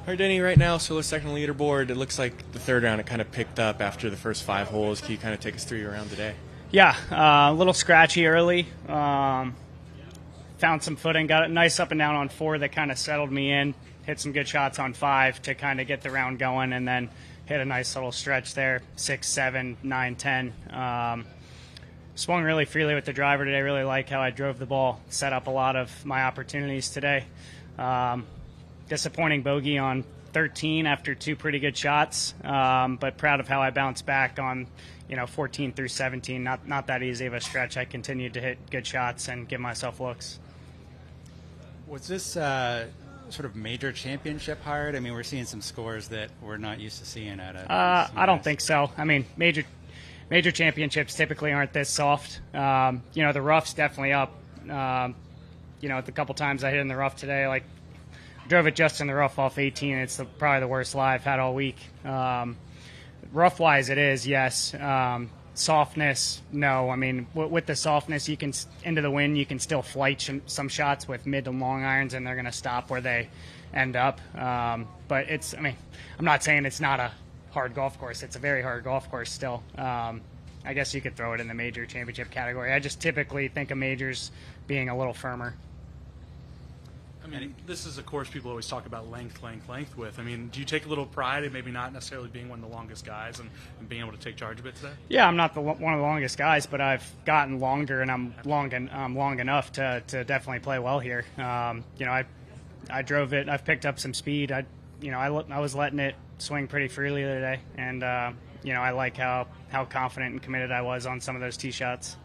All right, Denny, right now, solo second on the leaderboard. It looks like the third round it kind of picked up after the first 5 holes. Can you kind of take us through your round today? Yeah, a little scratchy early. Found some footing, got it nice up and down on 4 that kind of settled me in. Hit some good shots on 5 to kind of get the round going, and then hit a nice little stretch there, 6, 7, 9, 10. Swung really freely with the driver today. Really like how I drove the ball, set up a lot of my opportunities today. Disappointing bogey on 13 after 2 pretty good shots, but proud of how I bounced back on 14 through 17. Not that easy of a stretch. I continued to hit good shots and give myself looks. Was this sort of major championship hard? I mean, we're seeing some scores that we're not used to seeing at it. I don't think so. I mean, major championships typically aren't this soft. The rough's definitely up. The couple times I hit in the rough today, like drove it just in the rough off 18. It's probably the worst lie I've had all week. Rough-wise, it is, yes. Softness, no. I mean, with the softness, you can into the wind, you can still flight some shots with mid to long irons, and they're going to stop where they end up. But I'm not saying it's not a hard golf course. It's a very hard golf course still. I guess you could throw it in the major championship category. I just typically think of majors being a little firmer. I mean, this is a course people always talk about length with. I mean, do you take a little pride in maybe not necessarily being one of the longest guys and being able to take charge a bit today? Yeah, I'm not one of the longest guys, but I've gotten longer, and I'm long enough to definitely play well here. I drove it. I've picked up some speed. I was letting it swing pretty freely today, and I like how confident and committed I was on some of those tee shots.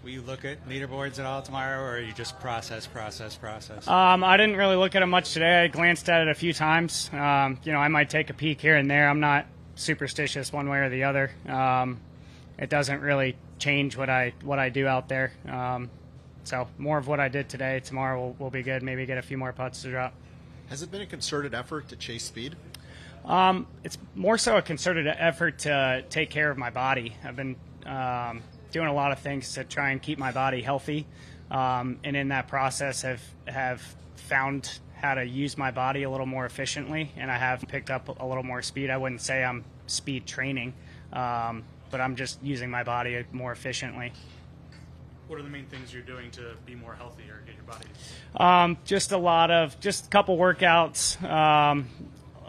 Will you look at leaderboards at all tomorrow, or are you just process? I didn't really look at it much today. I glanced at it a few times. I might take a peek here and there. I'm not superstitious one way or the other. It doesn't really change what I do out there. So more of what I did today. Tomorrow will be good. Maybe get a few more putts to drop. Has it been a concerted effort to chase speed? It's more so a concerted effort to take care of my body. I've been doing a lot of things to try and keep my body healthy, and in that process have found how to use my body a little more efficiently, and I have picked up a little more speed. I wouldn't say I'm speed training, but I'm just using my body more efficiently. What are the main things you're doing to be more healthy or get your body? Just a couple workouts,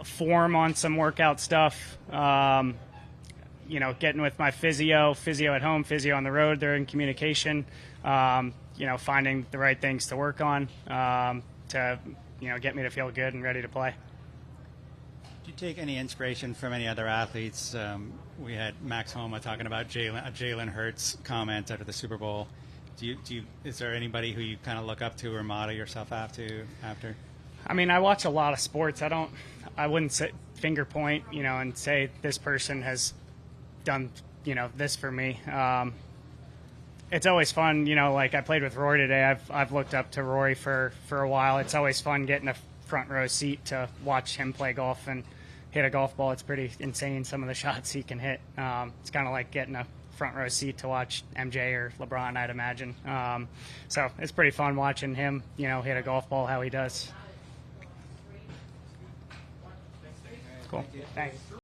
form on some workout stuff. Getting with my physio at home, physio on the road. They're in communication. Finding the right things to work on to get me to feel good and ready to play. Do you take any inspiration from any other athletes? We had Max Homa talking about Jalen Hurts' comment after the Super Bowl. Is there anybody who you kind of look up to or model yourself after? I mean, I watch a lot of sports. I wouldn't say finger point, and say this person has done, this for me. It's always fun, like I played with Rory today. I've looked up to Rory for a while. It's always fun getting a front row seat to watch him play golf and hit a golf ball. It's pretty insane, some of the shots he can hit. It's kind of like getting a front row seat to watch MJ or LeBron, I'd imagine. So it's pretty fun watching him, hit a golf ball how he does. Cool. Thanks.